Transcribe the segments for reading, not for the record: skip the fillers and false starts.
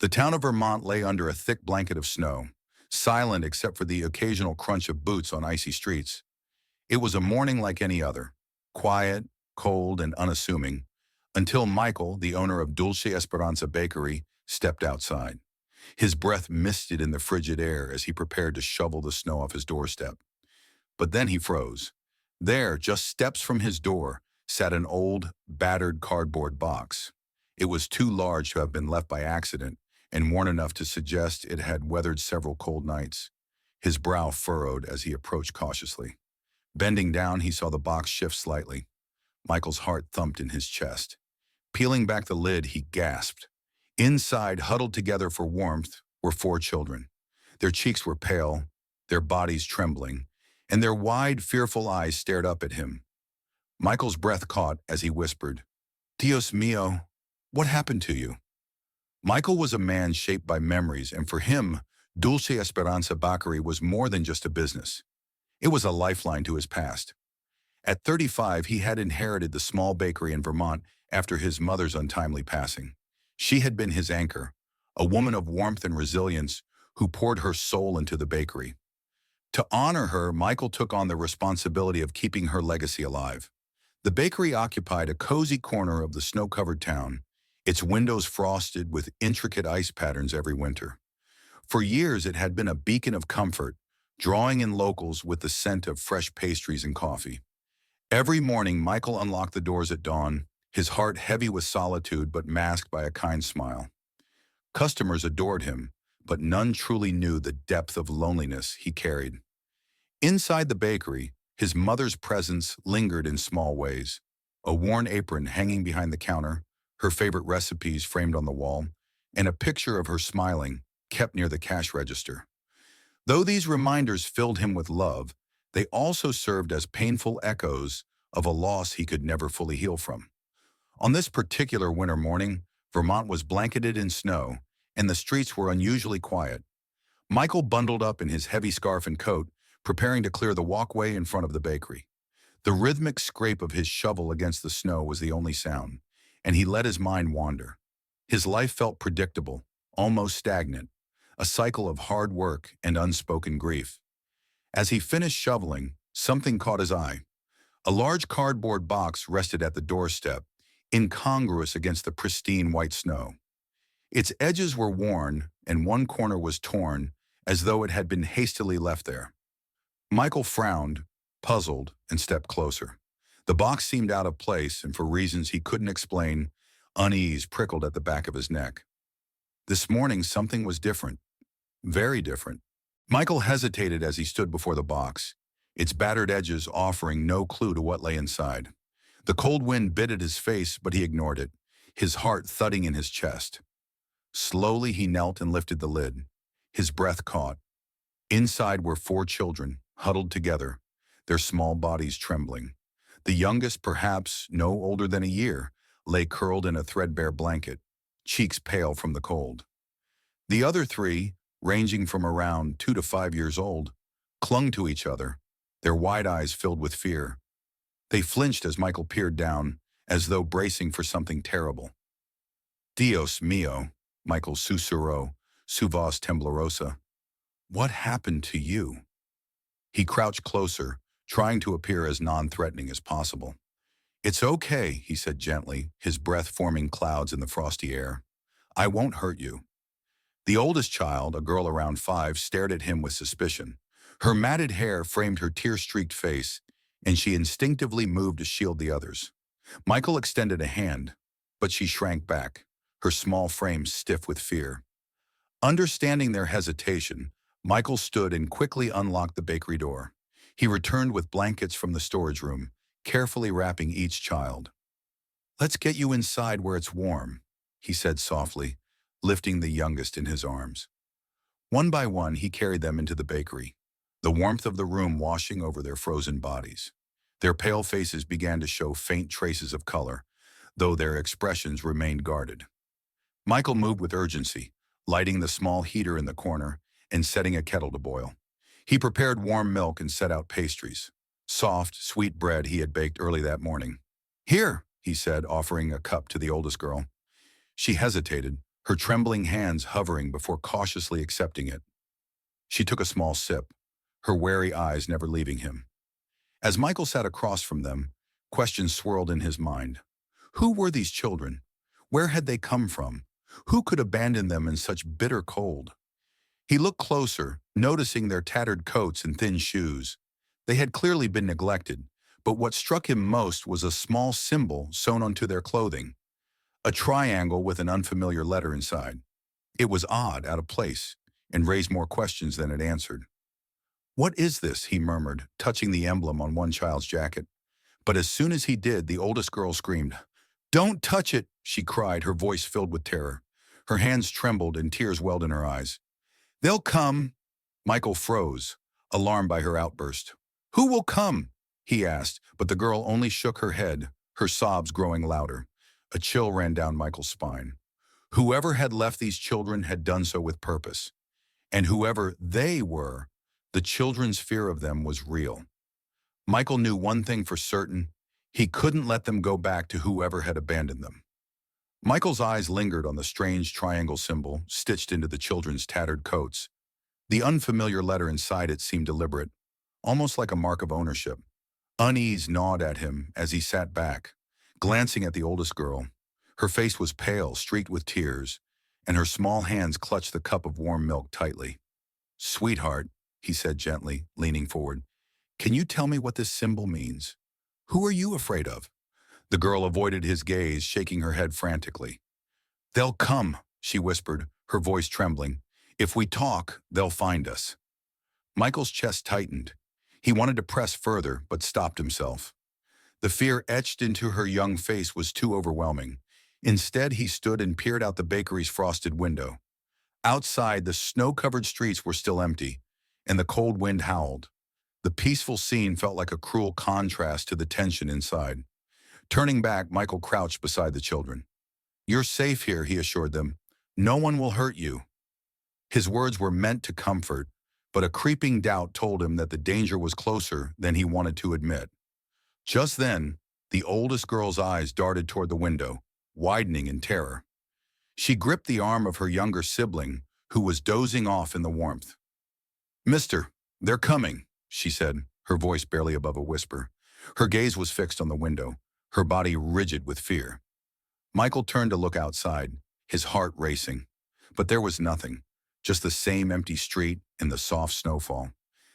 The town of Vermont lay under a thick blanket of snow, silent except for the occasional crunch of boots on icy streets. It was a morning like any other, quiet, cold, and unassuming, until Michael, the owner of Dulce Esperanza Bakery, stepped outside. His breath misted in the frigid air as he prepared to shovel the snow off his doorstep. But then he froze. There, just steps from his door, sat an old, battered cardboard box. It was too large to have been left by accident and worn enough to suggest it had weathered several cold nights. His brow furrowed as he approached cautiously. Bending down, he saw the box shift slightly. Michael's heart thumped in his chest. Peeling back the lid, he gasped. Inside, huddled together for warmth, were four children. Their cheeks were pale, their bodies trembling, and their wide, fearful eyes stared up at him. Michael's breath caught as he whispered, "Dios mío, what happened to you?" Michael was a man shaped by memories, and for him, Dulce Esperanza Bakery was more than just a business. It was a lifeline to his past. At 35, he had inherited the small bakery in Vermont after his mother's untimely passing. She had been his anchor, a woman of warmth and resilience who poured her soul into the bakery. To honor her, Michael took on the responsibility of keeping her legacy alive. The bakery occupied a cozy corner of the snow-covered town, its windows frosted with intricate ice patterns every winter. For years, it had been a beacon of comfort, drawing in locals with the scent of fresh pastries and coffee. Every morning, Michael unlocked the doors at dawn, his heart heavy with solitude but masked by a kind smile. Customers adored him, but none truly knew the depth of loneliness he carried. Inside the bakery, his mother's presence lingered in small ways. A worn apron hanging behind the counter, her favorite recipes framed on the wall, and a picture of her smiling, kept near the cash register. Though these reminders filled him with love, they also served as painful echoes of a loss he could never fully heal from. On this particular winter morning, Vermont was blanketed in snow, and the streets were unusually quiet. Michael bundled up in his heavy scarf and coat, preparing to clear the walkway in front of the bakery. The rhythmic scrape of his shovel against the snow was the only sound, and he let his mind wander. His life felt predictable, almost stagnant, a cycle of hard work and unspoken grief. As he finished shoveling, something caught his eye. A large cardboard box rested at the doorstep, incongruous against the pristine white snow. Its edges were worn, and one corner was torn, as though it had been hastily left there. Michael frowned, puzzled, and stepped closer. The box seemed out of place, and for reasons he couldn't explain, unease prickled at the back of his neck. This morning, something was different. Very different. Michael hesitated as he stood before the box, its battered edges offering no clue to what lay inside. The cold wind bit at his face, but he ignored it, his heart thudding in his chest. Slowly, he knelt and lifted the lid. His breath caught. Inside were four children, huddled together, their small bodies trembling. The youngest, perhaps no older than a year, lay curled in a threadbare blanket, cheeks pale from the cold. The other three, ranging from around 2 to 5 years old, clung to each other, their wide eyes filled with fear. They flinched as Michael peered down, as though bracing for something terrible. "Dios mío," Michael susurró, su voz temblorosa. "What happened to you?" He crouched closer, trying to appear as non-threatening as possible. "It's okay," he said gently, his breath forming clouds in the frosty air. "I won't hurt you." The oldest child, a girl around 5, stared at him with suspicion. Her matted hair framed her tear-streaked face, and she instinctively moved to shield the others. Michael extended a hand, but she shrank back, her small frame stiff with fear. Understanding their hesitation, Michael stood and quickly unlocked the bakery door. He returned with blankets from the storage room, carefully wrapping each child. "Let's get you inside where it's warm," he said softly, lifting the youngest in his arms. One by one, he carried them into the bakery, the warmth of the room washing over their frozen bodies. Their pale faces began to show faint traces of color, though their expressions remained guarded. Michael moved with urgency, lighting the small heater in the corner and setting a kettle to boil. He prepared warm milk and set out pastries, soft, sweet bread he had baked early that morning. "Here," he said, offering a cup to the oldest girl. She hesitated, her trembling hands hovering before cautiously accepting it. She took a small sip, her wary eyes never leaving him. As Michael sat across from them, questions swirled in his mind. Who were these children? Where had they come from? Who could abandon them in such bitter cold? He looked closer, noticing their tattered coats and thin shoes. They had clearly been neglected, but what struck him most was a small symbol sewn onto their clothing, a triangle with an unfamiliar letter inside. It was odd, out of place, and raised more questions than it answered. What is this? He murmured, touching the emblem on one child's jacket. But as soon as he did, the oldest girl screamed. Don't touch it, she cried, her voice filled with terror. Her hands trembled and tears welled in her eyes. They'll come. Michael froze, alarmed by her outburst. Who will come? He asked, but the girl only shook her head, her sobs growing louder. A chill ran down Michael's spine. Whoever had left these children had done so with purpose. And whoever they were, the children's fear of them was real. Michael knew one thing for certain. He couldn't let them go back to whoever had abandoned them. Michael's eyes lingered on the strange triangle symbol stitched into the children's tattered coats. The unfamiliar letter inside it seemed deliberate, almost like a mark of ownership. Unease gnawed at him as he sat back, glancing at the oldest girl. Her face was pale, streaked with tears, and her small hands clutched the cup of warm milk tightly. Sweetheart, he said gently, leaning forward, can you tell me what this symbol means? Who are you afraid of? The girl avoided his gaze, shaking her head frantically. They'll come, she whispered, her voice trembling. If we talk, they'll find us. Michael's chest tightened. He wanted to press further, but stopped himself. The fear etched into her young face was too overwhelming. Instead, he stood and peered out the bakery's frosted window. Outside, the snow-covered streets were still empty, and the cold wind howled. The peaceful scene felt like a cruel contrast to the tension inside. Turning back, Michael crouched beside the children. You're safe here, he assured them. No one will hurt you. His words were meant to comfort, but a creeping doubt told him that the danger was closer than he wanted to admit. Just then, the oldest girl's eyes darted toward the window, widening in terror. She gripped the arm of her younger sibling, who was dozing off in the warmth. Mister, they're coming, she said, her voice barely above a whisper. Her gaze was fixed on the window, her body rigid with fear. Michael turned to look outside, his heart racing. But there was nothing, just the same empty street and the soft snowfall.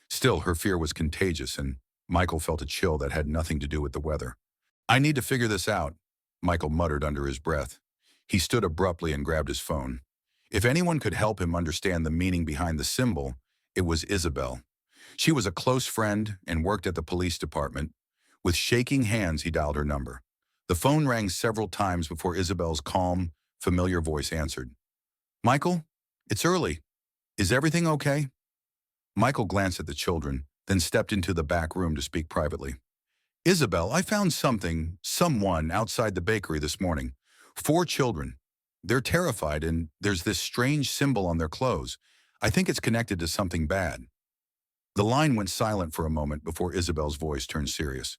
Still, her fear was contagious, and Michael felt a chill that had nothing to do with the weather. I need to figure this out, Michael muttered under his breath. He stood abruptly and grabbed his phone. If anyone could help him understand the meaning behind the symbol, it was Isabel. She was a close friend and worked at the police department. With shaking hands, he dialed her number. The phone rang several times before Isabel's calm, familiar voice answered. Michael, it's early. Is everything okay? Michael glanced at the children, then stepped into the back room to speak privately. Isabel, I found someone outside the bakery this morning. 4 children. They're terrified, and there's this strange symbol on their clothes. I think it's connected to something bad. The line went silent for a moment before Isabel's voice turned serious.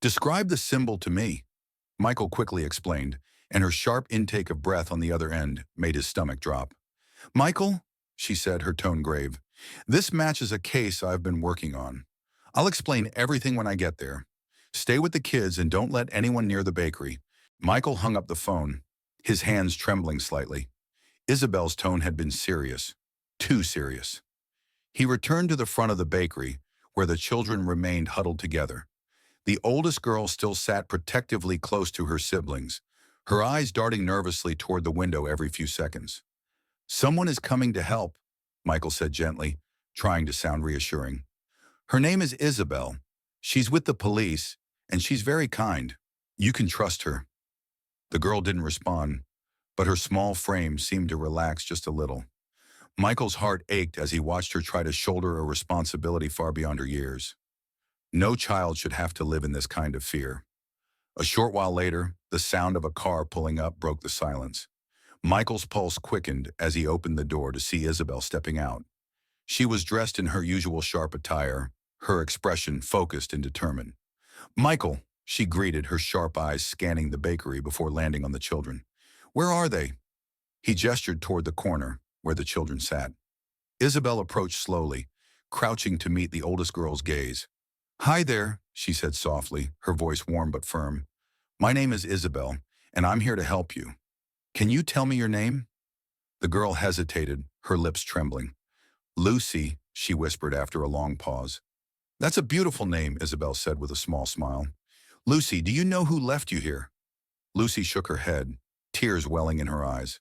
Describe the symbol to me, Michael quickly explained, and her sharp intake of breath on the other end made his stomach drop. Michael, she said, her tone grave, this matches a case I've been working on. I'll explain everything when I get there. Stay with the kids and don't let anyone near the bakery. Michael hung up the phone, his hands trembling slightly. Isabel's tone had been serious, too serious. He returned to the front of the bakery, where the children remained huddled together. The oldest girl still sat protectively close to her siblings, her eyes darting nervously toward the window every few seconds. Someone is coming to help, Michael said gently, trying to sound reassuring. Her name is Isabel. She's with the police, and she's very kind. You can trust her. The girl didn't respond, but her small frame seemed to relax just a little. Michael's heart ached as he watched her try to shoulder a responsibility far beyond her years. No child should have to live in this kind of fear. A short while later, the sound of a car pulling up broke the silence. Michael's pulse quickened as he opened the door to see Isabel stepping out. She was dressed in her usual sharp attire, her expression focused and determined. Michael, she greeted, her sharp eyes scanning the bakery before landing on the children. Where are they? He gestured toward the corner where the children sat. Isabel approached slowly, crouching to meet the oldest girl's gaze. "Hi there," she said softly, her voice warm but firm. "My name is Isabel, and I'm here to help you. Can you tell me your name?" The girl hesitated, her lips trembling. "Lucy," she whispered after a long pause. "That's a beautiful name," Isabel said with a small smile. "Lucy, do you know who left you here?" Lucy shook her head, tears welling in her eyes.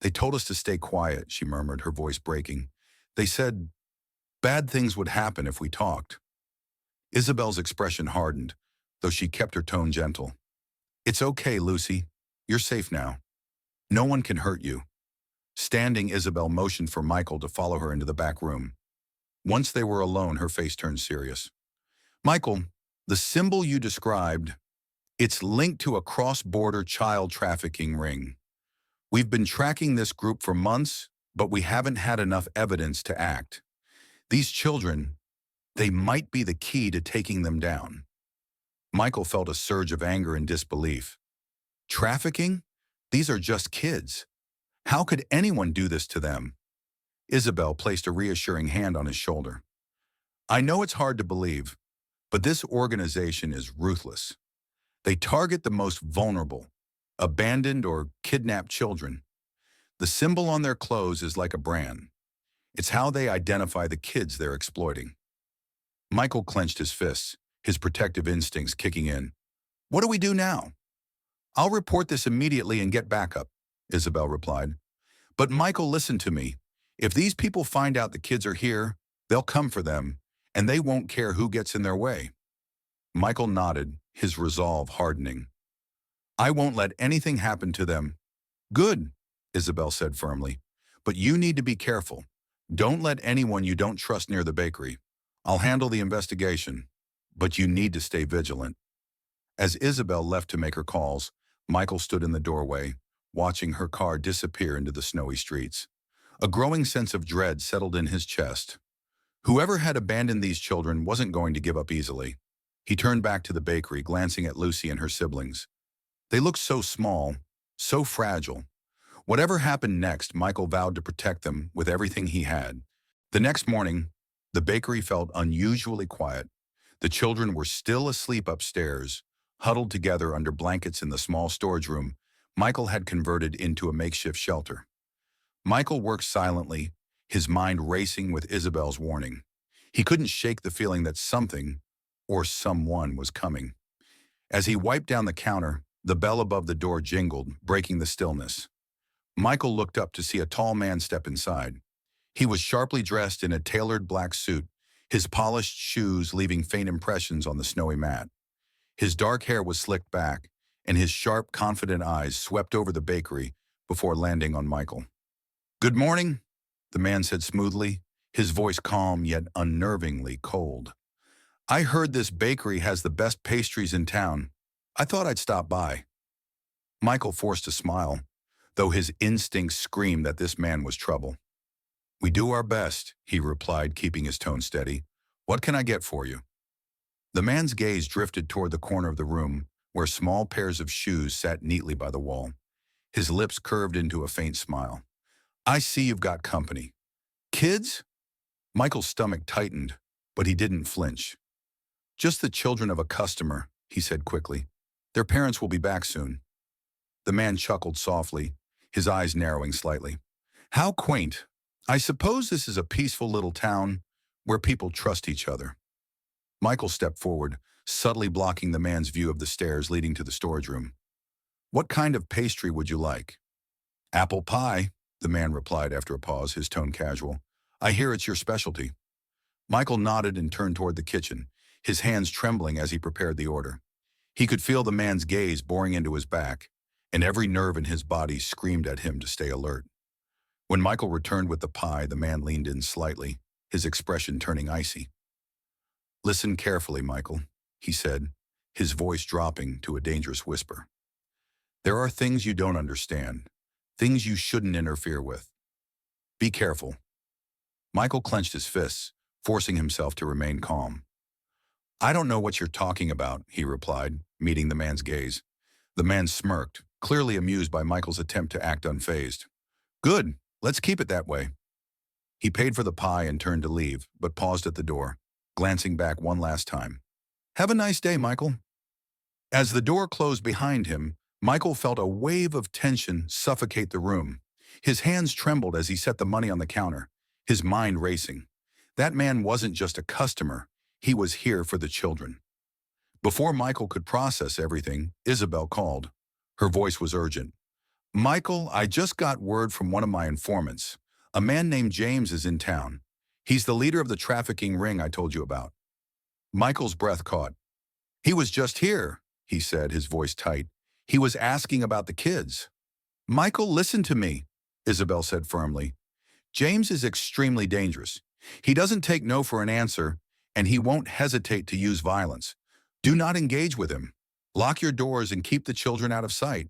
"They told us to stay quiet," she murmured, her voice breaking. "They said bad things would happen if we talked." Isabel's expression hardened, though she kept her tone gentle. "It's okay, Lucy. You're safe now. No one can hurt you." Standing, Isabel motioned for Michael to follow her into the back room. Once they were alone, her face turned serious. "Michael, the symbol you described, it's linked to a cross-border child trafficking ring. We've been tracking this group for months, but we haven't had enough evidence to act. These children, they might be the key to taking them down." Michael felt a surge of anger and disbelief. Trafficking? These are just kids. How could anyone do this to them? Isabel placed a reassuring hand on his shoulder. "I know it's hard to believe, but this organization is ruthless. They target the most vulnerable, abandoned or kidnapped children. The symbol on their clothes is like a brand. It's how they identify the kids they're exploiting." Michael clenched his fists, his protective instincts kicking in. "What do we do now?" "I'll report this immediately and get backup," Isabel replied. "But Michael, listen to me. If these people find out the kids are here, they'll come for them, and they won't care who gets in their way." Michael nodded, his resolve hardening. "I won't let anything happen to them." "Good," Isabel said firmly. "But you need to be careful. Don't let anyone you don't trust near the bakery. I'll handle the investigation, but you need to stay vigilant." As Isabel left to make her calls, Michael stood in the doorway, watching her car disappear into the snowy streets. A growing sense of dread settled in his chest. Whoever had abandoned these children wasn't going to give up easily. He turned back to the bakery, glancing at Lucy and her siblings. They looked so small, so fragile. Whatever happened next, Michael vowed to protect them with everything he had. The next morning, the bakery felt unusually quiet. The children were still asleep upstairs, huddled together under blankets in the small storage room Michael had converted into a makeshift shelter. Michael worked silently, his mind racing with Isabel's warning. He couldn't shake the feeling that something, or someone, was coming. As he wiped down the counter, the bell above the door jingled, breaking the stillness. Michael looked up to see a tall man step inside. He was sharply dressed in a tailored black suit, his polished shoes leaving faint impressions on the snowy mat. His dark hair was slicked back, and his sharp, confident eyes swept over the bakery before landing on Michael. "Good morning," the man said smoothly, his voice calm yet unnervingly cold. "I heard this bakery has the best pastries in town. I thought I'd stop by." Michael forced a smile, though his instincts screamed that this man was trouble. "We do our best," he replied, keeping his tone steady. "What can I get for you?" The man's gaze drifted toward the corner of the room, where small pairs of shoes sat neatly by the wall. His lips curved into a faint smile. "I see you've got company. Kids?" Michael's stomach tightened, but he didn't flinch. "Just the children of a customer," he said quickly. "Their parents will be back soon." The man chuckled softly, his eyes narrowing slightly. "How quaint. I suppose this is a peaceful little town where people trust each other." Michael stepped forward, subtly blocking the man's view of the stairs leading to the storage room. "What kind of pastry would you like?" "Apple pie," the man replied after a pause, his tone casual. "I hear it's your specialty." Michael nodded and turned toward the kitchen, his hands trembling as he prepared the order. He could feel the man's gaze boring into his back, and every nerve in his body screamed at him to stay alert. When Michael returned with the pie, the man leaned in slightly, his expression turning icy. "Listen carefully, Michael," he said, his voice dropping to a dangerous whisper. "There are things you don't understand, things you shouldn't interfere with. Be careful." Michael clenched his fists, forcing himself to remain calm. "I don't know what you're talking about," he replied, meeting the man's gaze. The man smirked, clearly amused by Michael's attempt to act unfazed. Good. Let's keep it that way. He paid for the pie and turned to leave, but paused at the door, glancing back one last time. Have a nice day, Michael. As the door closed behind him, Michael felt a wave of tension suffocate the room. His hands trembled as he set the money on the counter, his mind racing. That man wasn't just a customer, he was here for the children. Before Michael could process everything, Isabel called. Her voice was urgent. Michael, I just got word from one of my informants. A man named James is in town. He's the leader of the trafficking ring I told you about. Michael's breath caught. He was just here, he said, his voice tight. He was asking about the kids. Michael, listen to me, Isabel said firmly. James is extremely dangerous. He doesn't take no for an answer, and he won't hesitate to use violence. Do not engage with him. Lock your doors and keep the children out of sight.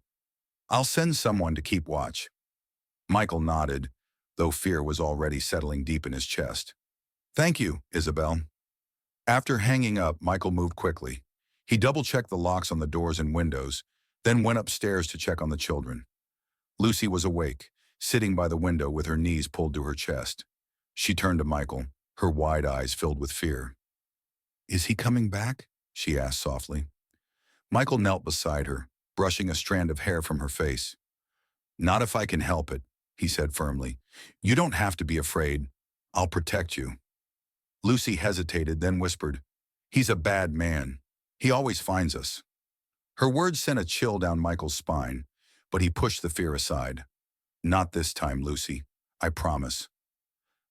I'll send someone to keep watch. Michael nodded, though fear was already settling deep in his chest. Thank you, Isabel. After hanging up, Michael moved quickly. He double-checked the locks on the doors and windows, then went upstairs to check on the children. Lucy was awake, sitting by the window with her knees pulled to her chest. She turned to Michael, her wide eyes filled with fear. Is he coming back? She asked softly. Michael knelt beside her, brushing a strand of hair from her face. Not if I can help it, he said firmly. You don't have to be afraid. I'll protect you. Lucy hesitated, then whispered, He's a bad man. He always finds us. Her words sent a chill down Michael's spine, but he pushed the fear aside. Not this time, Lucy. I promise.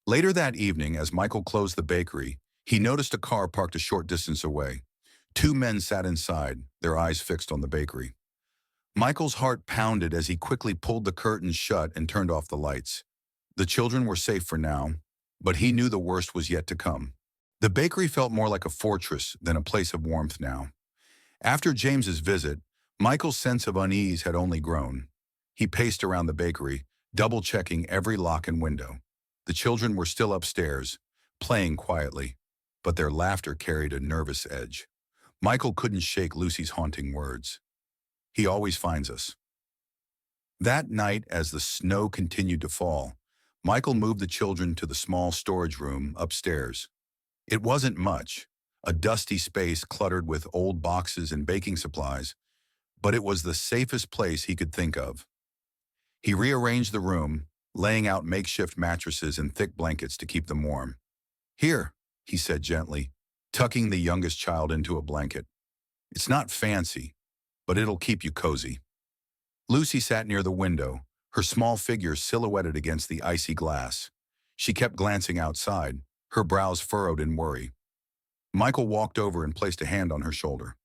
Later that evening, as Michael closed the bakery, he noticed a car parked a short distance away. Two men sat inside, their eyes fixed on the bakery. Michael's heart pounded as he quickly pulled the curtains shut and turned off the lights. The children were safe for now, but he knew the worst was yet to come. The bakery felt more like a fortress than a place of warmth now. After James's visit, Michael's sense of unease had only grown. He paced around the bakery, double-checking every lock and window. The children were still upstairs, playing quietly, but their laughter carried a nervous edge. Michael couldn't shake Lucy's haunting words. He always finds us. That night, as the snow continued to fall, Michael moved the children to the small storage room upstairs. It wasn't much, a dusty space cluttered with old boxes and baking supplies, but it was the safest place he could think of. He rearranged the room, laying out makeshift mattresses and thick blankets to keep them warm. Here, he said gently, tucking the youngest child into a blanket. It's not fancy, but it'll keep you cozy. Lucy sat near the window, her small figure silhouetted against the icy glass. She kept glancing outside, her brows furrowed in worry. Michael walked over and placed a hand on her shoulder.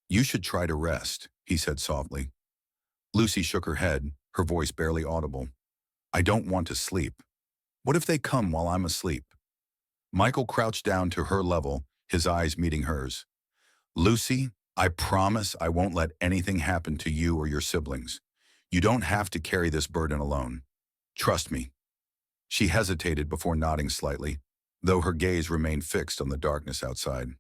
You should try to rest, he said softly. Lucy shook her head, her voice barely audible. I don't want to sleep. What if they come while I'm asleep? Michael crouched down to her level, his eyes meeting hers. Lucy, I promise I won't let anything happen to you or your siblings. You don't have to carry this burden alone. Trust me. She hesitated before nodding slightly, though her gaze remained fixed on the darkness outside.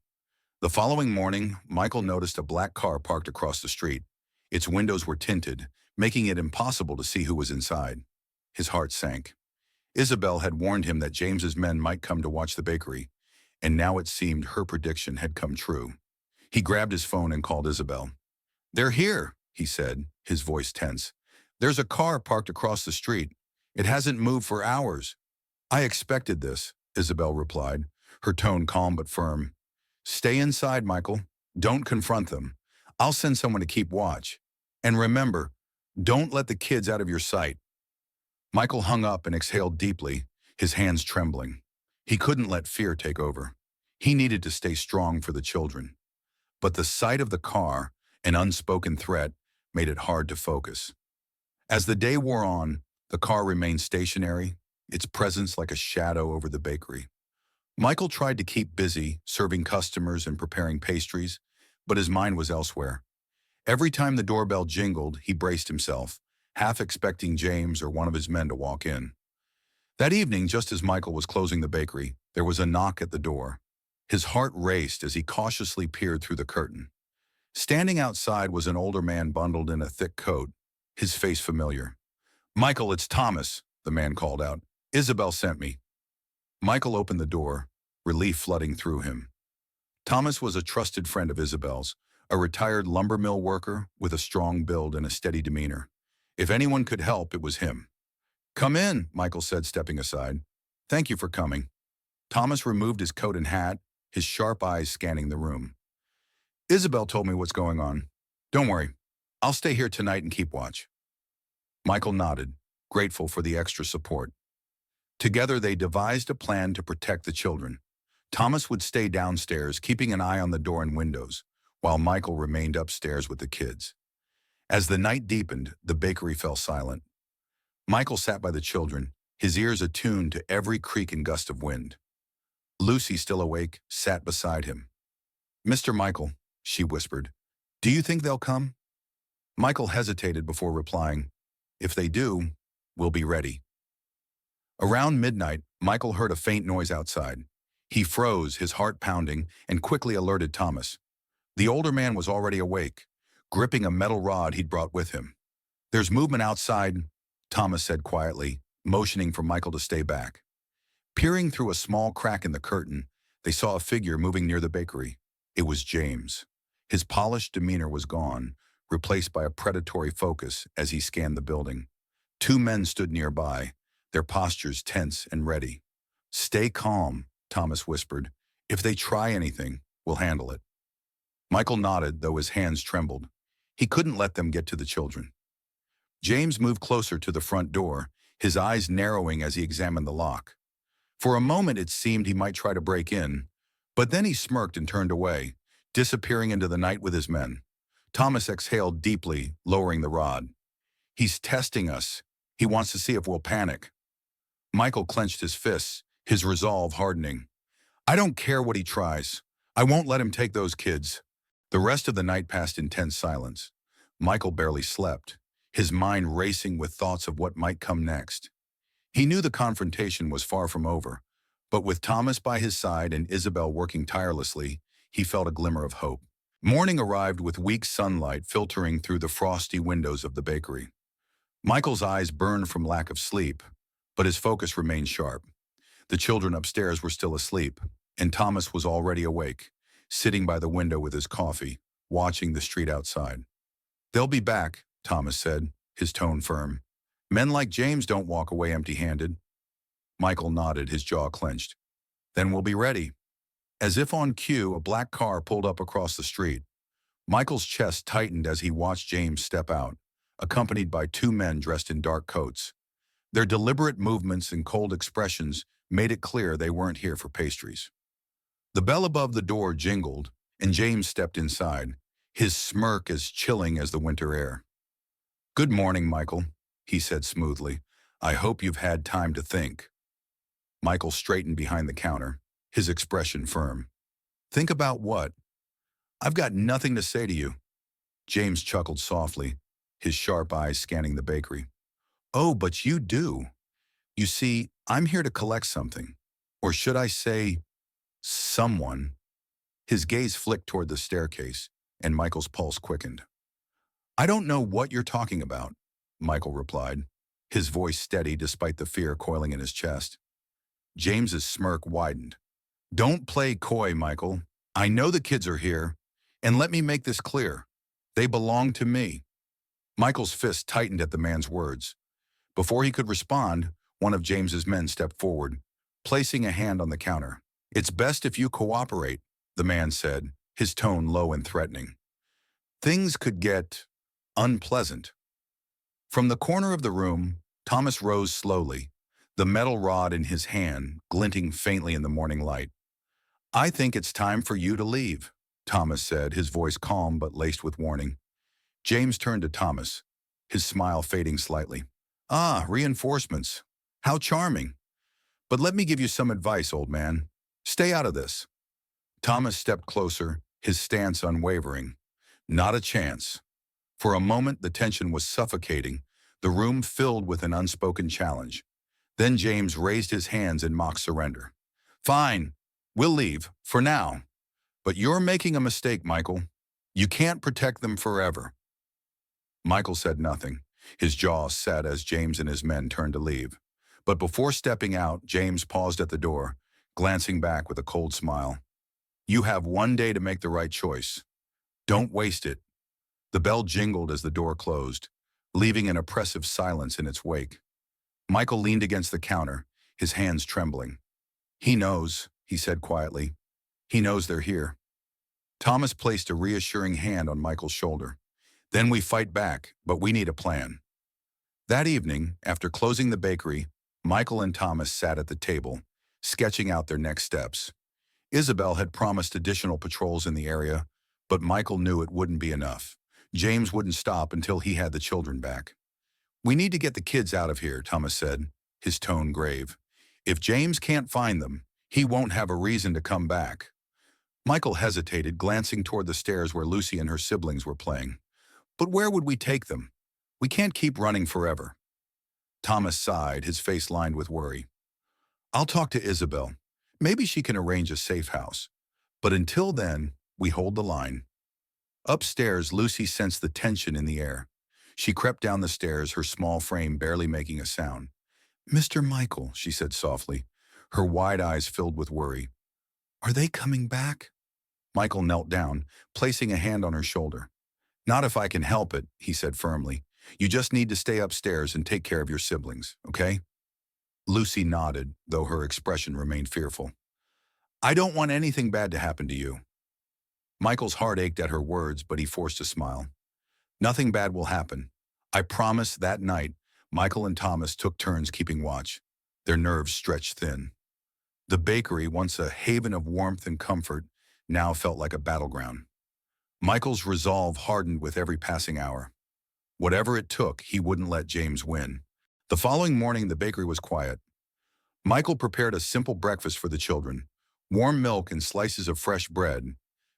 The following morning, Michael noticed a black car parked across the street. Its windows were tinted, making it impossible to see who was inside. His heart sank. Isabel had warned him that James's men might come to watch the bakery, and now it seemed her prediction had come true. He grabbed his phone and called Isabel. They're here, he said, his voice tense. There's a car parked across the street. It hasn't moved for hours. I expected this, Isabel replied, her tone calm but firm. Stay inside, Michael. Don't confront them. I'll send someone to keep watch. And remember, don't let the kids out of your sight. Michael hung up and exhaled deeply, his hands trembling. He couldn't let fear take over. He needed to stay strong for the children. But the sight of the car, an unspoken threat, made it hard to focus. As the day wore on, the car remained stationary, its presence like a shadow over the bakery. Michael tried to keep busy, serving customers and preparing pastries, but his mind was elsewhere. Every time the doorbell jingled, he braced himself, half expecting James or one of his men to walk in. That evening, just as Michael was closing the bakery, there was a knock at the door. His heart raced as he cautiously peered through the curtain. Standing outside was an older man bundled in a thick coat, his face familiar. Michael, it's Thomas, the man called out. Isabel sent me. Michael opened the door, relief flooding through him. Thomas was a trusted friend of Isabel's, a retired lumber mill worker with a strong build and a steady demeanor. If anyone could help, it was him. Come in, Michael said, stepping aside. Thank you for coming. Thomas removed his coat and hat, his sharp eyes scanning the room. Isabel told me what's going on. Don't worry, I'll stay here tonight and keep watch. Michael nodded, grateful for the extra support. Together they devised a plan to protect the children. Thomas would stay downstairs, keeping an eye on the door and windows, while Michael remained upstairs with the kids. As the night deepened, the bakery fell silent. Michael sat by the children, his ears attuned to every creak and gust of wind. Lucy, still awake, sat beside him. Mr. Michael, she whispered, do you think they'll come? Michael hesitated before replying, if they do, we'll be ready. Around midnight, Michael heard a faint noise outside. He froze, his heart pounding, and quickly alerted Thomas. The older man was already awake, gripping a metal rod he'd brought with him. There's movement outside, Thomas said quietly, motioning for Michael to stay back. Peering through a small crack in the curtain, they saw a figure moving near the bakery. It was James. His polished demeanor was gone, replaced by a predatory focus as he scanned the building. Two men stood nearby, their postures tense and ready. Stay calm, Thomas whispered. If they try anything, we'll handle it. Michael nodded, though his hands trembled. He couldn't let them get to the children. James moved closer to the front door, his eyes narrowing as he examined the lock. For a moment it seemed he might try to break in, but then he smirked and turned away, disappearing into the night with his men. Thomas exhaled deeply, lowering the rod. He's testing us. He wants to see if we'll panic. Michael clenched his fists, his resolve hardening. I don't care what he tries. I won't let him take those kids. The rest of the night passed in tense silence. Michael barely slept, his mind racing with thoughts of what might come next. He knew the confrontation was far from over, but with Thomas by his side and Isabel working tirelessly, he felt a glimmer of hope. Morning arrived with weak sunlight filtering through the frosty windows of the bakery. Michael's eyes burned from lack of sleep, but his focus remained sharp. The children upstairs were still asleep, and Thomas was already awake, sitting by the window with his coffee, watching the street outside. They'll be back, Thomas said, his tone firm. Men like James don't walk away empty-handed. Michael nodded, his jaw clenched. Then we'll be ready. As if on cue, a black car pulled up across the street. Michael's chest tightened as he watched James step out, accompanied by two men dressed in dark coats. Their deliberate movements and cold expressions made it clear they weren't here for pastries. The bell above the door jingled, and James stepped inside, his smirk as chilling as the winter air. Good morning, Michael, he said smoothly. I hope you've had time to think. Michael straightened behind the counter, his expression firm. Think about what? I've got nothing to say to you. James chuckled softly, his sharp eyes scanning the bakery. Oh, but you do. You see, I'm here to collect something. Or should I say, someone. His gaze flicked toward the staircase, and Michael's pulse quickened. I don't know what you're talking about, Michael replied, his voice steady despite the fear coiling in his chest. James's smirk widened. Don't play coy, Michael. I know the kids are here, and let me make this clear. They belong to me. Michael's fist tightened at the man's words. Before he could respond, one of James's men stepped forward, placing a hand on the counter. It's best if you cooperate, the man said, his tone low and threatening. Things could get unpleasant. From the corner of the room, Thomas rose slowly, the metal rod in his hand glinting faintly in the morning light. I think it's time for you to leave, Thomas said, his voice calm but laced with warning. James turned to Thomas, his smile fading slightly. Ah, reinforcements. How charming. But let me give you some advice, old man. Stay out of this. Thomas stepped closer, his stance unwavering. Not a chance. For a moment, the tension was suffocating, the room filled with an unspoken challenge. Then James raised his hands in mock surrender. Fine, we'll leave, for now. But you're making a mistake, Michael. You can't protect them forever. Michael said nothing, his jaw set as James and his men turned to leave. But before stepping out, James paused at the door, glancing back with a cold smile. You have one day to make the right choice. Don't waste it. The bell jingled as the door closed, leaving an oppressive silence in its wake. Michael leaned against the counter, his hands trembling. He knows, he said quietly. He knows they're here. Thomas placed a reassuring hand on Michael's shoulder. Then we fight back, but we need a plan. That evening, after closing the bakery, Michael and Thomas sat at the table, sketching out their next steps. Isabel had promised additional patrols in the area, but Michael knew it wouldn't be enough. James wouldn't stop until he had the children back. We need to get the kids out of here, Thomas said, his tone grave. If James can't find them, he won't have a reason to come back. Michael hesitated, glancing toward the stairs where Lucy and her siblings were playing. But where would we take them? We can't keep running forever. Thomas sighed, his face lined with worry. I'll talk to Isabel. Maybe she can arrange a safe house. But until then, we hold the line. Upstairs, Lucy sensed the tension in the air. She crept down the stairs, her small frame barely making a sound. Mr. Michael, she said softly, her wide eyes filled with worry. Are they coming back? Michael knelt down, placing a hand on her shoulder. Not if I can help it, he said firmly. You just need to stay upstairs and take care of your siblings, okay? Lucy nodded, though her expression remained fearful. I don't want anything bad to happen to you. Michael's heart ached at her words, but he forced a smile. Nothing bad will happen. I promise. That night, Michael and Thomas took turns keeping watch, their nerves stretched thin. The bakery, once a haven of warmth and comfort, now felt like a battleground. Michael's resolve hardened with every passing hour. Whatever it took, he wouldn't let James win. The following morning, the bakery was quiet. Michael prepared a simple breakfast for the children, warm milk and slices of fresh bread,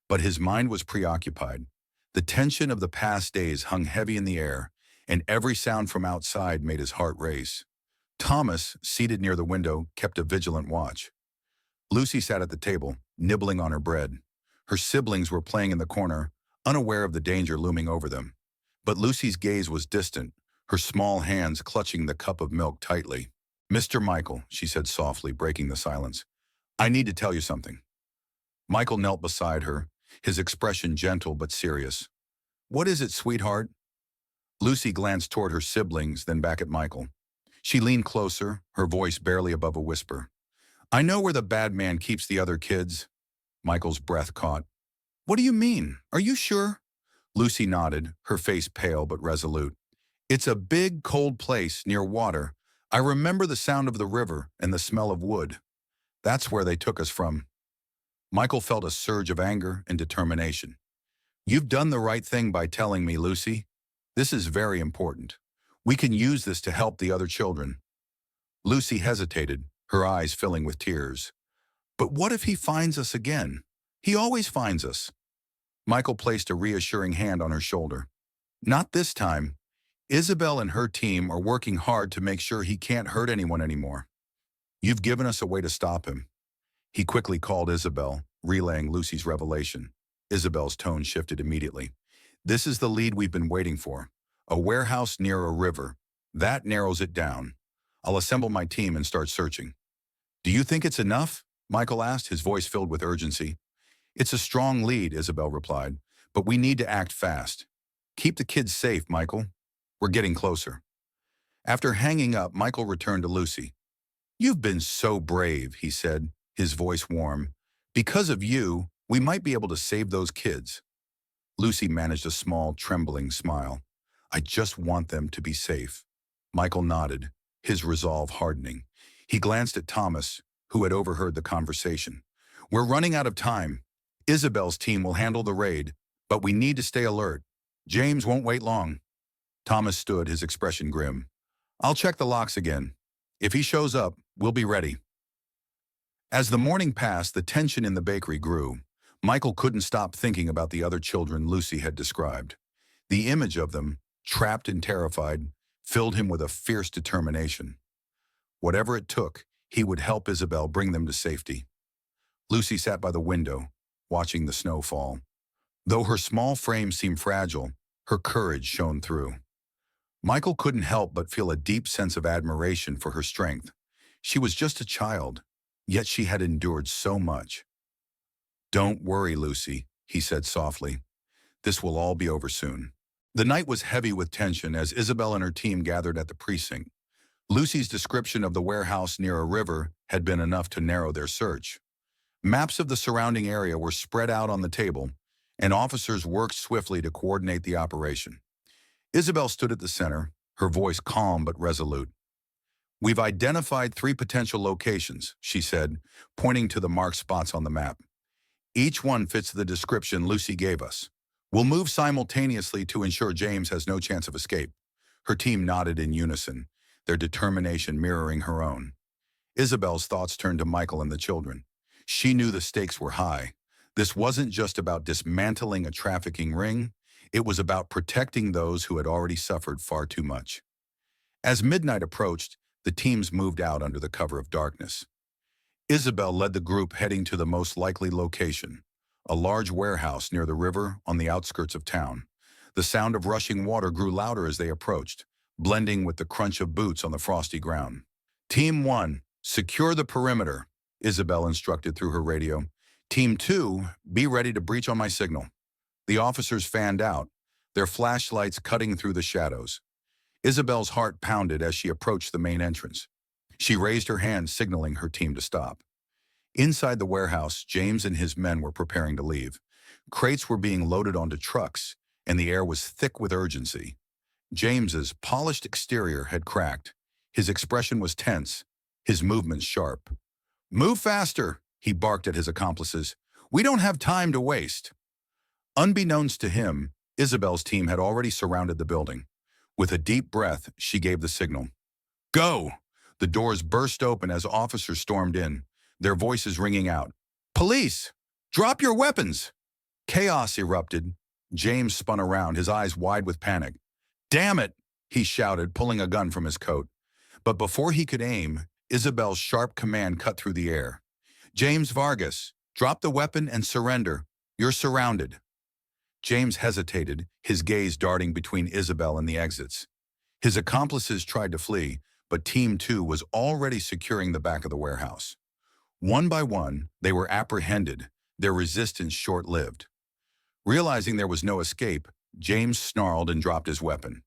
but his mind was preoccupied. The tension of the past days hung heavy in the air, and every sound from outside made his heart race. Thomas, seated near the window, kept a vigilant watch. Lucy sat at the table, nibbling on her bread. Her siblings were playing in the corner, unaware of the danger looming over them. But Lucy's gaze was distant, her small hands clutching the cup of milk tightly. Mr. Michael, she said softly, breaking the silence. I need to tell you something. Michael knelt beside her, his expression gentle but serious. What is it, sweetheart? Lucy glanced toward her siblings, then back at Michael. She leaned closer, her voice barely above a whisper. I know where the bad man keeps the other kids. Michael's breath caught. What do you mean? Are you sure? Lucy nodded, her face pale but resolute. It's a big, cold place near water. I remember the sound of the river and the smell of wood. That's where they took us from. Michael felt a surge of anger and determination. You've done the right thing by telling me, Lucy. This is very important. We can use this to help the other children. Lucy hesitated, her eyes filling with tears. But what if he finds us again? He always finds us. Michael placed a reassuring hand on her shoulder. Not this time. Isabel and her team are working hard to make sure he can't hurt anyone anymore. You've given us a way to stop him. He quickly called Isabel, relaying Lucy's revelation. Isabel's tone shifted immediately. This is the lead we've been waiting for. A warehouse near a river. That narrows it down. I'll assemble my team and start searching. Do you think it's enough? Michael asked, his voice filled with urgency. It's a strong lead, Isabel replied, but we need to act fast. Keep the kids safe, Michael. We're getting closer. After hanging up, Michael returned to Lucy. You've been so brave, he said, his voice warm. Because of you, we might be able to save those kids. Lucy managed a small, trembling smile. I just want them to be safe. Michael nodded, his resolve hardening. He glanced at Thomas, who had overheard the conversation. We're running out of time. Isabel's team will handle the raid, but we need to stay alert. James won't wait long. Thomas stood, his expression grim. I'll check the locks again. If he shows up, we'll be ready. As the morning passed, the tension in the bakery grew. Michael couldn't stop thinking about the other children Lucy had described. The image of them, trapped and terrified, filled him with a fierce determination. Whatever it took, he would help Isabel bring them to safety. Lucy sat by the window, watching the snow fall. Though her small frame seemed fragile, her courage shone through. Michael couldn't help but feel a deep sense of admiration for her strength. She was just a child, yet she had endured so much. "Don't worry, Lucy," he said softly. "This will all be over soon." The night was heavy with tension as Isabel and her team gathered at the precinct. Lucy's description of the warehouse near a river had been enough to narrow their search. Maps of the surrounding area were spread out on the table, and officers worked swiftly to coordinate the operation. Isabel stood at the center, her voice calm but resolute. "We've identified 3 potential locations," she said, pointing to the marked spots on the map. "Each one fits the description Lucy gave us. We'll move simultaneously to ensure James has no chance of escape." Her team nodded in unison, their determination mirroring her own. Isabel's thoughts turned to Michael and the children. She knew the stakes were high. This wasn't just about dismantling a trafficking ring, it was about protecting those who had already suffered far too much. As midnight approached, the teams moved out under the cover of darkness. Isabel led the group heading to the most likely location, a large warehouse near the river on the outskirts of town. The sound of rushing water grew louder as they approached, blending with the crunch of boots on the frosty ground. "Team 1, secure the perimeter," Isabel instructed through her radio. "Team 2, be ready to breach on my signal." The officers fanned out, their flashlights cutting through the shadows. Isabel's heart pounded as she approached the main entrance. She raised her hand, signaling her team to stop. Inside the warehouse, James and his men were preparing to leave. Crates were being loaded onto trucks, and the air was thick with urgency. James's polished exterior had cracked. His expression was tense, his movements sharp. "Move faster," he barked at his accomplices. "We don't have time to waste." Unbeknownst to him, Isabel's team had already surrounded the building. With a deep breath, she gave the signal. "Go!" The doors burst open as officers stormed in, their voices ringing out. "Police! Drop your weapons!" Chaos erupted. James spun around, his eyes wide with panic. "Damn it!" he shouted, pulling a gun from his coat. But before he could aim, Isabel's sharp command cut through the air. "James Vargas, drop the weapon and surrender. You're surrounded." James hesitated, his gaze darting between Isabel and the exits. His accomplices tried to flee, but Team 2 was already securing the back of the warehouse. One by one, they were apprehended, their resistance short-lived. Realizing there was no escape, James snarled and dropped his weapon.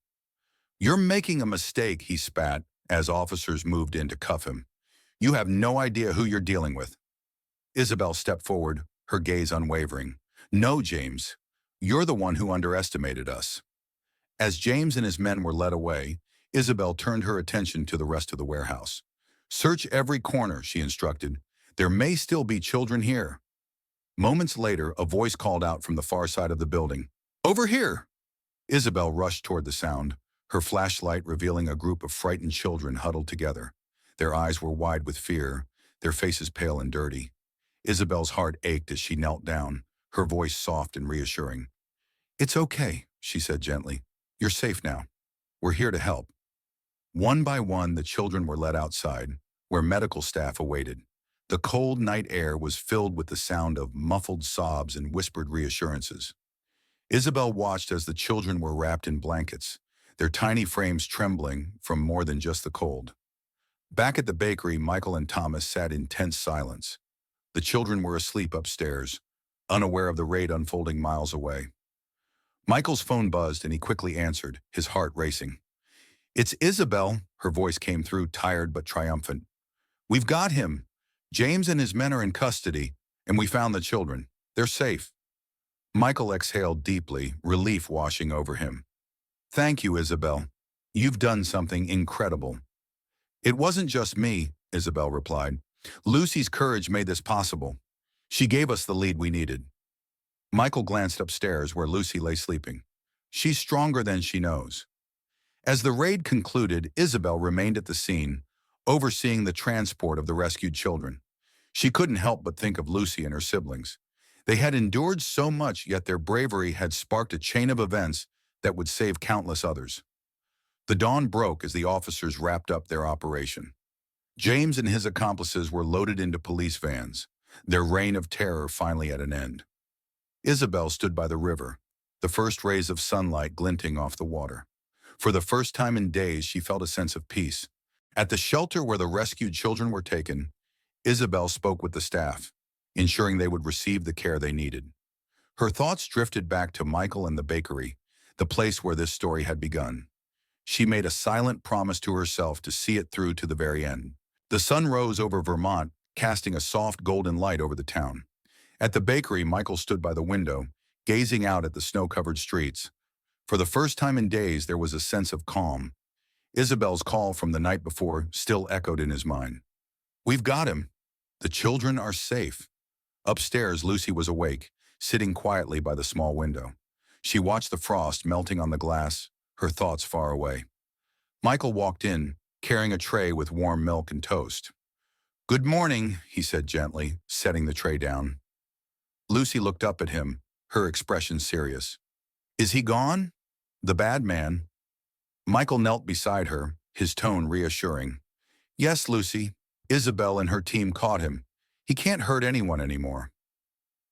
"You're making a mistake," he spat, as officers moved in to cuff him. "You have no idea who you're dealing with." Isabel stepped forward, her gaze unwavering. "No, James. You're the one who underestimated us." As James and his men were led away, Isabel turned her attention to the rest of the warehouse. "Search every corner," she instructed. "There may still be children here." Moments later, a voice called out from the far side of the building. "Over here!" Isabel rushed toward the sound, her flashlight revealing a group of frightened children huddled together. Their eyes were wide with fear, their faces pale and dirty. Isabel's heart ached as she knelt down, her voice soft and reassuring. "It's okay," she said gently. "You're safe now. We're here to help." One by one, the children were led outside, where medical staff awaited. The cold night air was filled with the sound of muffled sobs and whispered reassurances. Isabel watched as the children were wrapped in blankets, their tiny frames trembling from more than just the cold. Back at the bakery, Michael and Thomas sat in tense silence. The children were asleep upstairs, unaware of the raid unfolding miles away. Michael's phone buzzed and he quickly answered, his heart racing. "It's Isabel," her voice came through, tired but triumphant. "We've got him. James and his men are in custody, and we found the children. They're safe." Michael exhaled deeply, relief washing over him. "Thank you, Isabel. You've done something incredible." "It wasn't just me," Isabel replied. "Lucy's courage made this possible. She gave us the lead we needed." Michael glanced upstairs where Lucy lay sleeping. "She's stronger than she knows." As the raid concluded, Isabel remained at the scene, overseeing the transport of the rescued children. She couldn't help but think of Lucy and her siblings. They had endured so much, yet their bravery had sparked a chain of events that would save countless others. The dawn broke as the officers wrapped up their operation. James and his accomplices were loaded into police vans, their reign of terror finally at an end. Isabel stood by the river, the first rays of sunlight glinting off the water. For the first time in days, she felt a sense of peace. At the shelter where the rescued children were taken, Isabel spoke with the staff, ensuring they would receive the care they needed. Her thoughts drifted back to Michael and the bakery, the place where this story had begun. She made a silent promise to herself to see it through to the very end. The sun rose over Vermont, casting a soft golden light over the town. At the bakery, Michael stood by the window, gazing out at the snow-covered streets. For the first time in days, there was a sense of calm. Isabel's call from the night before still echoed in his mind. "We've got him. The children are safe." Upstairs, Lucy was awake, sitting quietly by the small window. She watched the frost melting on the glass, her thoughts far away. Michael walked in, carrying a tray with warm milk and toast. "Good morning," he said gently, setting the tray down. Lucy looked up at him, her expression serious. "Is he gone? The bad man?" Michael knelt beside her, his tone reassuring. "Yes, Lucy. Isabel and her team caught him. He can't hurt anyone anymore."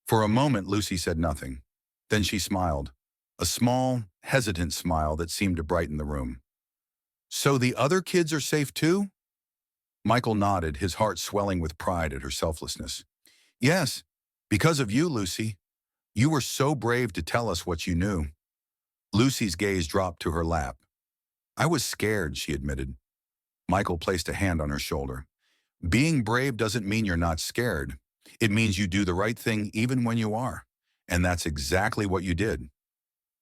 For a moment, Lucy said nothing. Then she smiled, a small, hesitant smile that seemed to brighten the room. "So the other kids are safe too?" Michael nodded, his heart swelling with pride at her selflessness. "Yes, because of you, Lucy. You were so brave to tell us what you knew." Lucy's gaze dropped to her lap. "I was scared," she admitted. Michael placed a hand on her shoulder. "Being brave doesn't mean you're not scared. It means you do the right thing even when you are. And that's exactly what you did."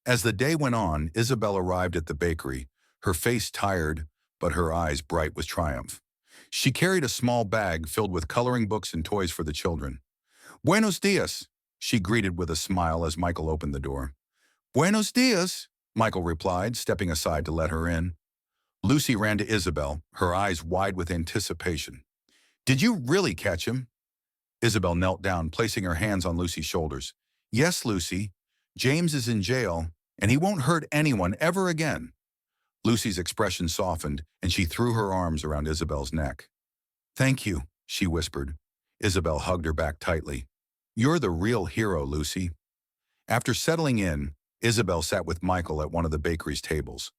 As the day went on, Isabel arrived at the bakery, her face tired, but her eyes bright with triumph. She carried a small bag filled with coloring books and toys for the children. "Buenos dias," she greeted with a smile as Michael opened the door. "Buenos dias," Michael replied, stepping aside to let her in. Lucy ran to Isabel, her eyes wide with anticipation. "Did you really catch him?" Isabel knelt down, placing her hands on Lucy's shoulders. "Yes, Lucy. James is in jail, and he won't hurt anyone ever again." Lucy's expression softened, and she threw her arms around Isabel's neck. "Thank you," she whispered. Isabel hugged her back tightly. "You're the real hero, Lucy." After settling in, Isabel sat with Michael at one of the bakery's tables.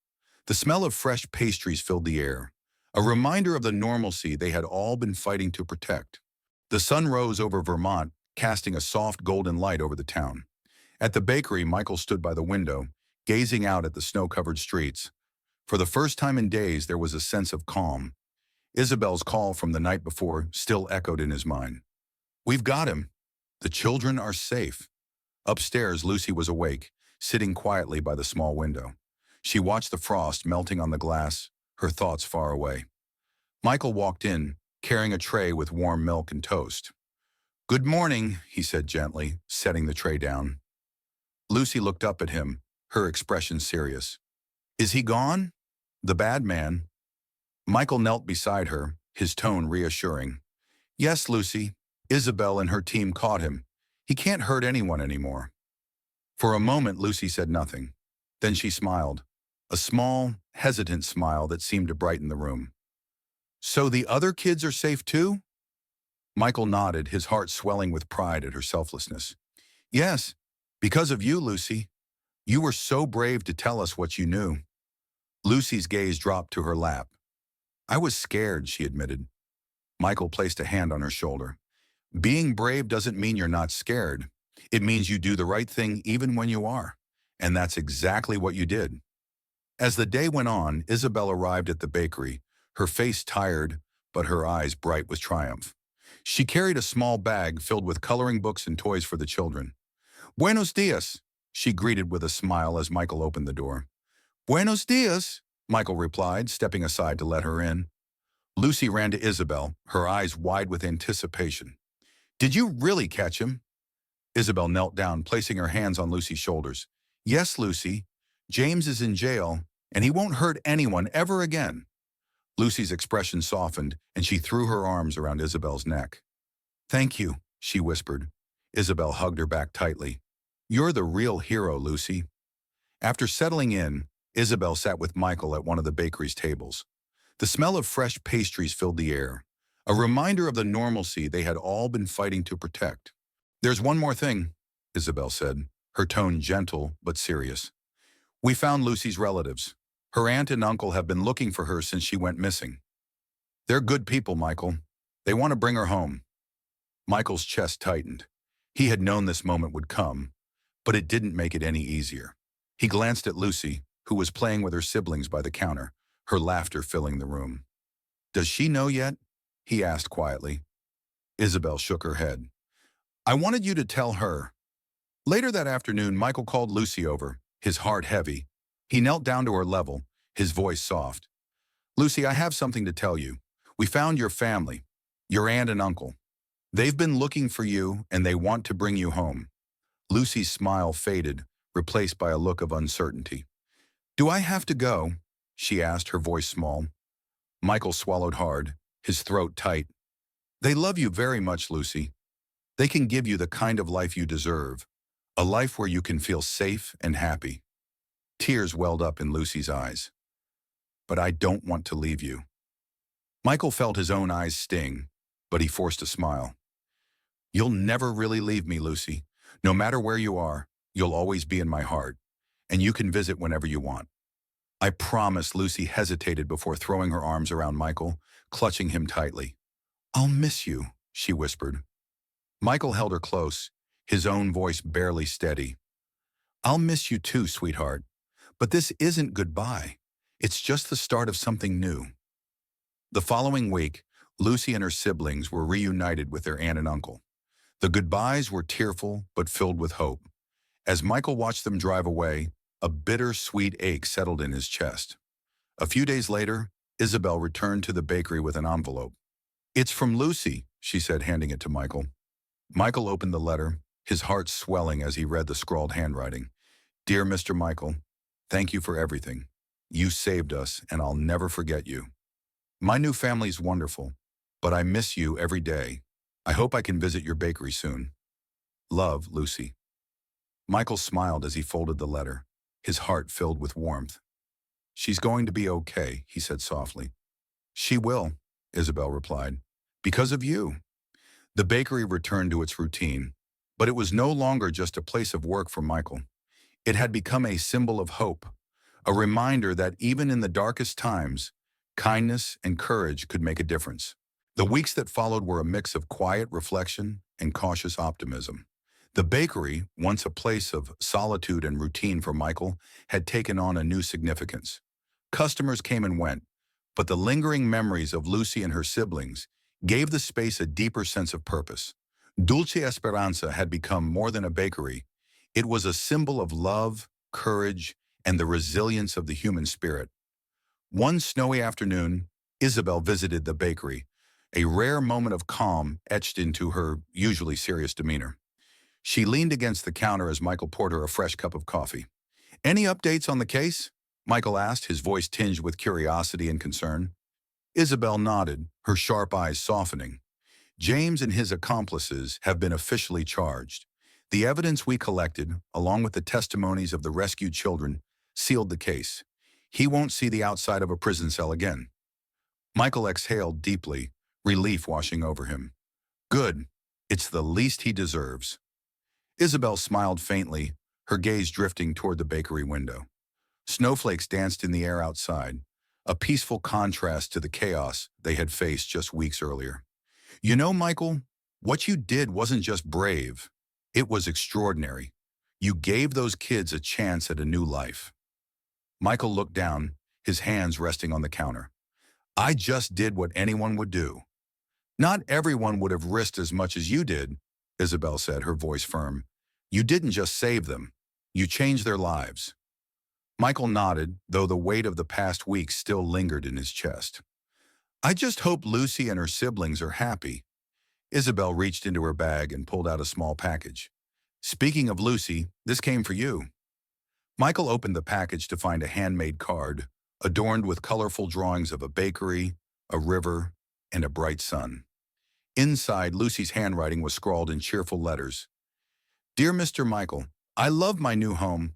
The smell of fresh pastries filled the air, a reminder of the normalcy they had all been fighting to protect. The sun rose over Vermont, casting a soft golden light over the town. At the bakery, Michael stood by the window, gazing out at the snow-covered streets. For the first time in days, there was a sense of calm. Isabel's call from the night before still echoed in his mind. "We've got him. The children are safe." Upstairs, Lucy was awake, sitting quietly by the small window. She watched the frost melting on the glass, her thoughts far away. Michael walked in, carrying a tray with warm milk and toast. "Good morning," he said gently, setting the tray down. Lucy looked up at him, her expression serious. "Is he gone? The bad man?" Michael knelt beside her, his tone reassuring. "Yes, Lucy. Isabel and her team caught him. He can't hurt anyone anymore." For a moment, Lucy said nothing. Then she smiled, a small, hesitant smile that seemed to brighten the room. "So the other kids are safe too?" Michael nodded, his heart swelling with pride at her selflessness. "Yes, because of you, Lucy. You were so brave to tell us what you knew." Lucy's gaze dropped to her lap. "I was scared," she admitted. Michael placed a hand on her shoulder. "Being brave doesn't mean you're not scared. It means you do the right thing even when you are. And that's exactly what you did." As the day went on, Isabel arrived at the bakery, her face tired, but her eyes bright with triumph. She carried a small bag filled with coloring books and toys for the children. "Buenos dias," she greeted with a smile as Michael opened the door. "Buenos dias," Michael replied, stepping aside to let her in. Lucy ran to Isabel, her eyes wide with anticipation. "Did you really catch him?" Isabel knelt down, placing her hands on Lucy's shoulders. "Yes, Lucy. James is in jail, and he won't hurt anyone ever again." Lucy's expression softened, and she threw her arms around Isabel's neck. "Thank you," she whispered. Isabel hugged her back tightly. "You're the real hero, Lucy." After settling in, Isabel sat with Michael at one of the bakery's tables. The smell of fresh pastries filled the air, a reminder of the normalcy they had all been fighting to protect. "There's one more thing," Isabel said, her tone gentle but serious. "We found Lucy's relatives. Her aunt and uncle have been looking for her since she went missing. They're good people, Michael. They want to bring her home. Michael's chest tightened. He had known this moment would come, but it didn't make it any easier. He glanced at Lucy, who was playing with her siblings by the counter, her laughter filling the room. Does she know yet? He asked quietly. Isabel shook her head. I wanted you to tell her. Later that afternoon, Michael called Lucy over, his heart heavy. He knelt down to her level, his voice soft. Lucy, I have something to tell you. We found your family, your aunt and uncle. They've been looking for you, and they want to bring you home. Lucy's smile faded, replaced by a look of uncertainty. Do I have to go? She asked, her voice small. Michael swallowed hard, his throat tight. They love you very much, Lucy. They can give you the kind of life you deserve, a life where you can feel safe and happy. Tears welled up in Lucy's eyes. But I don't want to leave you. Michael felt his own eyes sting, but he forced a smile. You'll never really leave me, Lucy. No matter where you are, you'll always be in my heart, and you can visit whenever you want. I promise. Lucy hesitated before throwing her arms around Michael, clutching him tightly. I'll miss you, she whispered. Michael held her close, his own voice barely steady. I'll miss you too, sweetheart. But this isn't goodbye. It's just the start of something new. The following week, Lucy and her siblings were reunited with their aunt and uncle. The goodbyes were tearful but filled with hope. As Michael watched them drive away, a bitter-sweet ache settled in his chest. A few days later, Isabel returned to the bakery with an envelope. It's from Lucy, she said, handing it to Michael. Michael opened the letter, his heart swelling as he read the scrawled handwriting. Dear Mr. Michael, thank you for everything. You saved us, and I'll never forget you. My new family's wonderful, but I miss you every day. I hope I can visit your bakery soon. Love, Lucy. Michael smiled as he folded the letter, his heart filled with warmth. She's going to be okay, he said softly. She will, Isabel replied. Because of you. The bakery returned to its routine, but it was no longer just a place of work for Michael. It had become a symbol of hope, a reminder that even in the darkest times, kindness and courage could make a difference. The weeks that followed were a mix of quiet reflection and cautious optimism. The bakery, once a place of solitude and routine for Michael, had taken on a new significance. Customers came and went, but the lingering memories of Lucy and her siblings gave the space a deeper sense of purpose. Dulce Esperanza had become more than a bakery. It was a symbol of love, courage, and the resilience of the human spirit. One snowy afternoon, Isabel visited the bakery, a rare moment of calm etched into her usually serious demeanor. She leaned against the counter as Michael poured her a fresh cup of coffee. Any updates on the case? Michael asked, his voice tinged with curiosity and concern. Isabel nodded, her sharp eyes softening. James and his accomplices have been officially charged. The evidence we collected, along with the testimonies of the rescued children, sealed the case. He won't see the outside of a prison cell again. Michael exhaled deeply, relief washing over him. Good. It's the least he deserves. Isabel smiled faintly, her gaze drifting toward the bakery window. Snowflakes danced in the air outside, a peaceful contrast to the chaos they had faced just weeks earlier. You know, Michael, what you did wasn't just brave. It was extraordinary. You gave those kids a chance at a new life. Michael looked down, his hands resting on the counter. I just did what anyone would do. Not everyone would have risked as much as you did, Isabel said, her voice firm. You didn't just save them. You changed their lives. Michael nodded, though the weight of the past weeks still lingered in his chest. I just hope Lucy and her siblings are happy. Isabel reached into her bag and pulled out a small package. Speaking of Lucy, this came for you. Michael opened the package to find a handmade card, adorned with colorful drawings of a bakery, a river, and a bright sun. Inside, Lucy's handwriting was scrawled in cheerful letters. Dear Mr. Michael, I love my new home,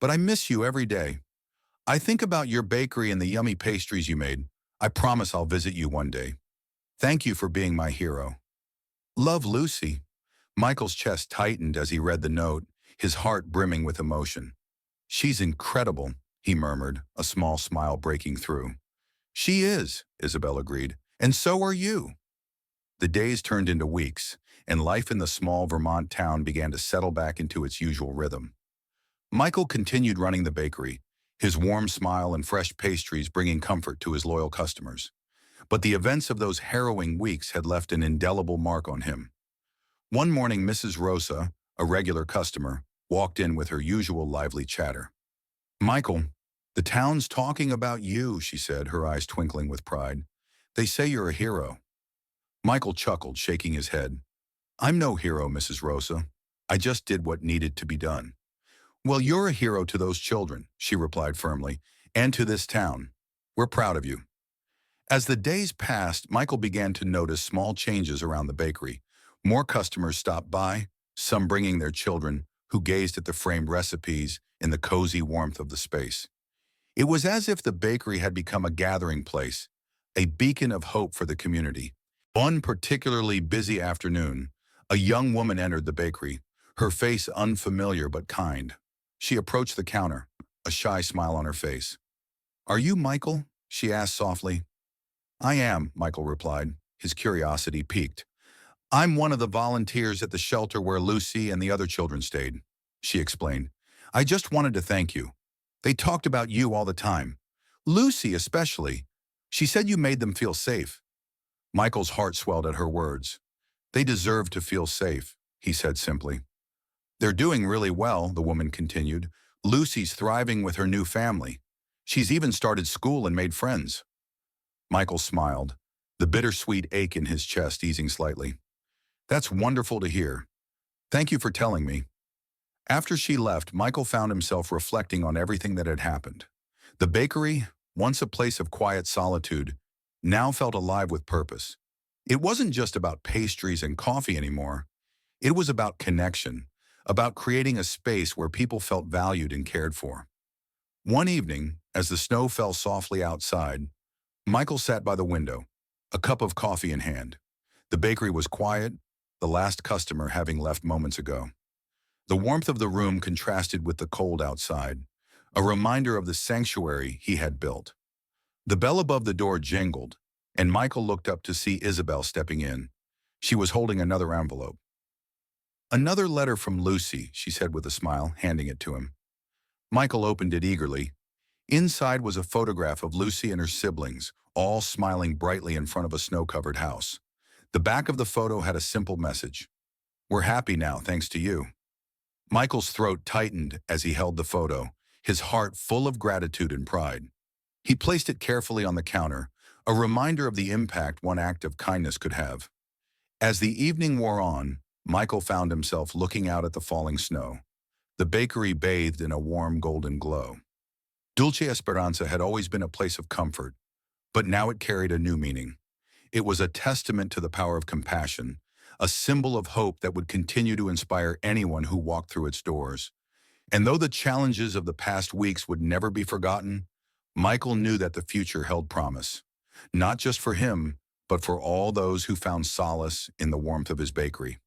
but I miss you every day. I think about your bakery and the yummy pastries you made. I promise I'll visit you one day. Thank you for being my hero. Love, Lucy. Michael's chest tightened as he read the note, his heart brimming with emotion. She's incredible. he murmured, a small smile breaking through. She is, Isabel agreed, and so are you. The days turned into weeks, and life in the small Vermont town began to settle back into its usual rhythm. Michael continued running the bakery, his warm smile and fresh pastries bringing comfort to his loyal customers. But the events of those harrowing weeks had left an indelible mark on him. One morning, Mrs. Rosa, a regular customer, walked in with her usual lively chatter. "Michael, the town's talking about you," she said, her eyes twinkling with pride. "They say you're a hero." Michael chuckled, shaking his head. "I'm no hero, Mrs. Rosa. I just did what needed to be done." "Well, you're a hero to those children," she replied firmly, "and to this town. We're proud of you." As the days passed, Michael began to notice small changes around the bakery. More customers stopped by, some bringing their children, who gazed at the framed recipes in the cozy warmth of the space. It was as if the bakery had become a gathering place, a beacon of hope for the community. One particularly busy afternoon, a young woman entered the bakery, her face unfamiliar but kind. She approached the counter, a shy smile on her face. "Are you Michael?" she asked softly. "I am," Michael replied, his curiosity piqued. "I'm one of the volunteers at the shelter where Lucy and the other children stayed," she explained. "I just wanted to thank you. They talked about you all the time. Lucy especially. She said you made them feel safe." Michael's heart swelled at her words. "They deserve to feel safe," he said simply. "They're doing really well," the woman continued. "Lucy's thriving with her new family. She's even started school and made friends." Michael smiled, the bittersweet ache in his chest easing slightly. "That's wonderful to hear. Thank you for telling me." After she left, Michael found himself reflecting on everything that had happened. The bakery, once a place of quiet solitude, now felt alive with purpose. It wasn't just about pastries and coffee anymore. It was about connection, about creating a space where people felt valued and cared for. One evening, as the snow fell softly outside, Michael sat by the window, a cup of coffee in hand. The bakery was quiet, the last customer having left moments ago. The warmth of the room contrasted with the cold outside, a reminder of the sanctuary he had built. The bell above the door jingled, and Michael looked up to see Isabel stepping in. She was holding another envelope. "Another letter from Lucy," she said with a smile, handing it to him. Michael opened it eagerly. Inside was a photograph of Lucy and her siblings, all smiling brightly in front of a snow-covered house. The back of the photo had a simple message: "We're happy now, thanks to you." Michael's throat tightened as he held the photo, his heart full of gratitude and pride. He placed it carefully on the counter, a reminder of the impact one act of kindness could have. As the evening wore on, Michael found himself looking out at the falling snow. The bakery bathed in a warm golden glow. Dulce Esperanza had always been a place of comfort, but now it carried a new meaning. It was a testament to the power of compassion, a symbol of hope that would continue to inspire anyone who walked through its doors. And though the challenges of the past weeks would never be forgotten, Michael knew that the future held promise, not just for him, but for all those who found solace in the warmth of his bakery.